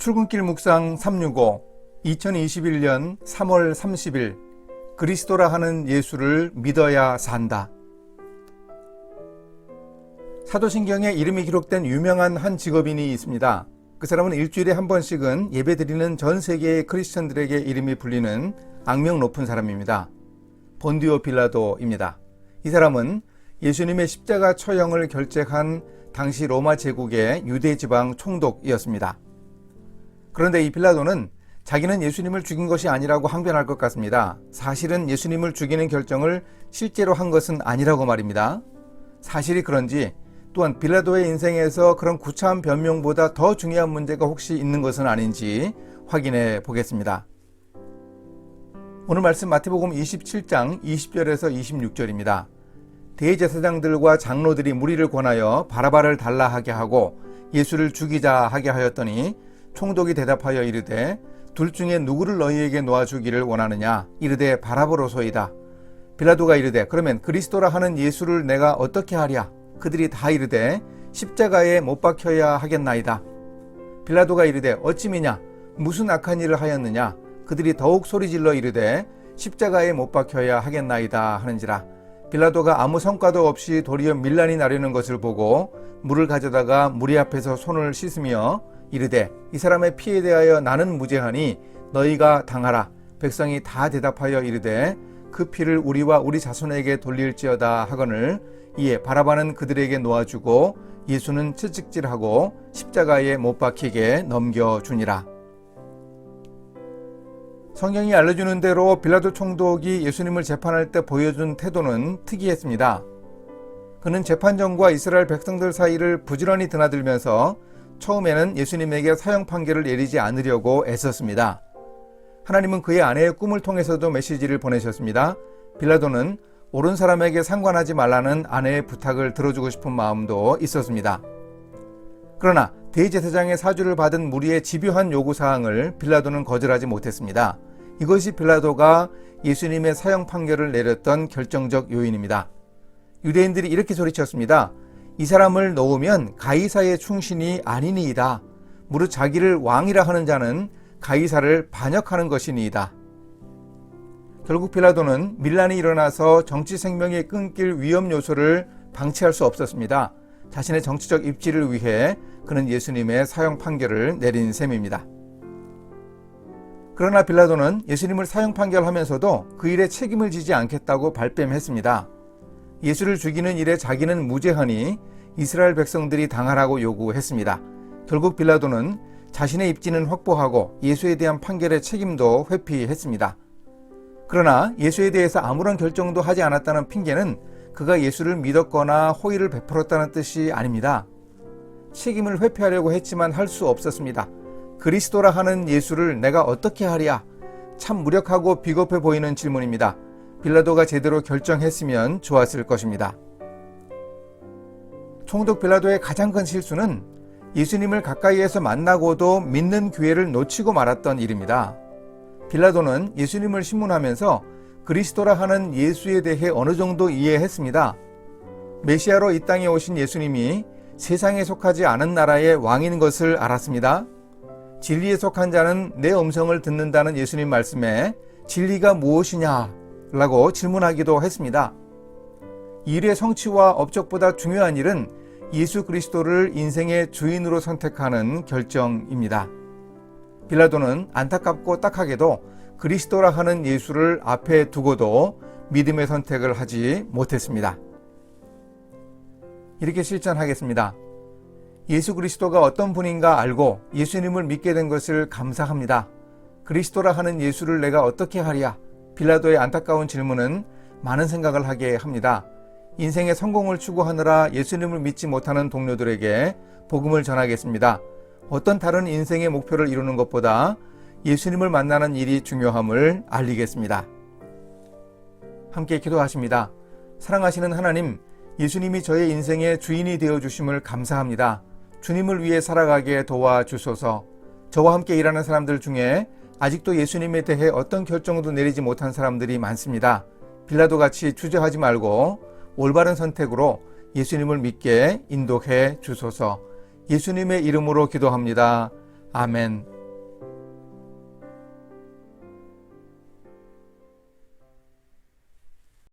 출근길 묵상 365 2021년 3월 30일 그리스도라 하는 예수를 믿어야 산다. 사도신경에 이름이 기록된 유명한 한 직업인이 있습니다. 그 사람은 일주일에 한 번씩은 예배드리는 전 세계의 크리스천들에게 이름이 불리는 악명 높은 사람입니다. 본디오 빌라도입니다. 이 사람은 예수님의 십자가 처형을 결재한 당시 로마 제국의 유대 지방 총독이었습니다. 그런데 이 빌라도는 자기는 예수님을 죽인 것이 아니라고 항변할 것 같습니다. 사실은 예수님을 죽이는 결정을 실제로 한 것은 아니라고 말입니다. 사실이 그런지 또한 빌라도의 인생에서 그런 구차한 변명보다 더 중요한 문제가 혹시 있는 것은 아닌지 확인해 보겠습니다. 오늘 말씀 마태복음 27장 20절에서 26절입니다. 대제사장들과 장로들이 무리를 권하여 바라바를 달라 하게 하고 예수를 죽이자 하게 하였더니 총독이 대답하여 이르되 둘 중에 누구를 너희에게 놓아주기를 원하느냐? 이르되 바라바로소이다. 빌라도가 이르되 그러면 그리스도라 하는 예수를 내가 어떻게 하랴? 그들이 다 이르되 십자가에 못 박혀야 하겠나이다. 빌라도가 이르되 어찌미냐? 무슨 악한 일을 하였느냐? 그들이 더욱 소리질러 이르되 십자가에 못 박혀야 하겠나이다 하는지라. 빌라도가 아무 성과도 없이 도리어 밀란이 나려는 것을 보고 물을 가져다가 무리 앞에서 손을 씻으며 이르되 이 사람의 피에 대하여 나는 무죄하니 너희가 당하라. 백성이 다 대답하여 이르되 그 피를 우리와 우리 자손에게 돌릴지어다 하거늘 이에 바라바는 그들에게 놓아주고 예수는 채찍질하고 십자가에 못 박히게 넘겨주니라. 성경이 알려주는 대로 빌라도 총독이 예수님을 재판할 때 보여준 태도는 특이했습니다. 그는 재판정과 이스라엘 백성들 사이를 부지런히 드나들면서 처음에는 예수님에게 사형 판결을 내리지 않으려고 애썼습니다. 하나님은 그의 아내의 꿈을 통해서도 메시지를 보내셨습니다. 빌라도는 옳은 사람에게 상관하지 말라는 아내의 부탁을 들어주고 싶은 마음도 있었습니다. 그러나 대제사장의 사주를 받은 무리의 집요한 요구사항을 빌라도는 거절하지 못했습니다. 이것이 빌라도가 예수님의 사형 판결을 내렸던 결정적 요인입니다. 유대인들이 이렇게 소리쳤습니다. 이 사람을 놓으면 가이사의 충신이 아니니이다. 무릇 자기를 왕이라 하는 자는 가이사를 반역하는 것이니이다. 결국 빌라도는 밀란이 일어나서 정치 생명이 끊길 위험 요소를 방치할 수 없었습니다. 자신의 정치적 입지를 위해 그는 예수님의 사형 판결을 내린 셈입니다. 그러나 빌라도는 예수님을 사형 판결하면서도 그 일에 책임을 지지 않겠다고 발뺌했습니다. 예수를 죽이는 일에 자기는 무죄하니 이스라엘 백성들이 당하라고 요구했습니다. 결국 빌라도는 자신의 입지는 확보하고 예수에 대한 판결의 책임도 회피했습니다. 그러나 예수에 대해서 아무런 결정도 하지 않았다는 핑계는 그가 예수를 믿었거나 호의를 베풀었다는 뜻이 아닙니다. 책임을 회피하려고 했지만 할 수 없었습니다. 그리스도라 하는 예수를 내가 어떻게 하랴? 참 무력하고 비겁해 보이는 질문입니다. 빌라도가 제대로 결정했으면 좋았을 것입니다. 총독 빌라도의 가장 큰 실수는 예수님을 가까이에서 만나고도 믿는 기회를 놓치고 말았던 일입니다. 빌라도는 예수님을 신문하면서 그리스도라 하는 예수에 대해 어느 정도 이해했습니다. 메시아로 이 땅에 오신 예수님이 세상에 속하지 않은 나라의 왕인 것을 알았습니다. 진리에 속한 자는 내 음성을 듣는다는 예수님 말씀에 진리가 무엇이냐? 라고 질문하기도 했습니다. 일의 성취와 업적보다 중요한 일은 예수 그리스도를 인생의 주인으로 선택하는 결정입니다. 빌라도는 안타깝고 딱하게도 그리스도라 하는 예수를 앞에 두고도 믿음의 선택을 하지 못했습니다. 이렇게 실천하겠습니다. 예수 그리스도가 어떤 분인가 알고 예수님을 믿게 된 것을 감사합니다. 그리스도라 하는 예수를 내가 어떻게 하랴? 빌라도의 안타까운 질문은 많은 생각을 하게 합니다. 인생의 성공을 추구하느라 예수님을 믿지 못하는 동료들에게 복음을 전하겠습니다. 어떤 다른 인생의 목표를 이루는 것보다 예수님을 만나는 일이 중요함을 알리겠습니다. 함께 기도하십니다. 사랑하시는 하나님, 예수님이 저의 인생의 주인이 되어주심을 감사합니다. 주님을 위해 살아가게 도와주소서. 저와 함께 일하는 사람들 중에 아직도 예수님에 대해 어떤 결정도 내리지 못한 사람들이 많습니다. 빌라도같이 주저하지 말고 올바른 선택으로 예수님을 믿게 인도해 주소서. 예수님의 이름으로 기도합니다. 아멘.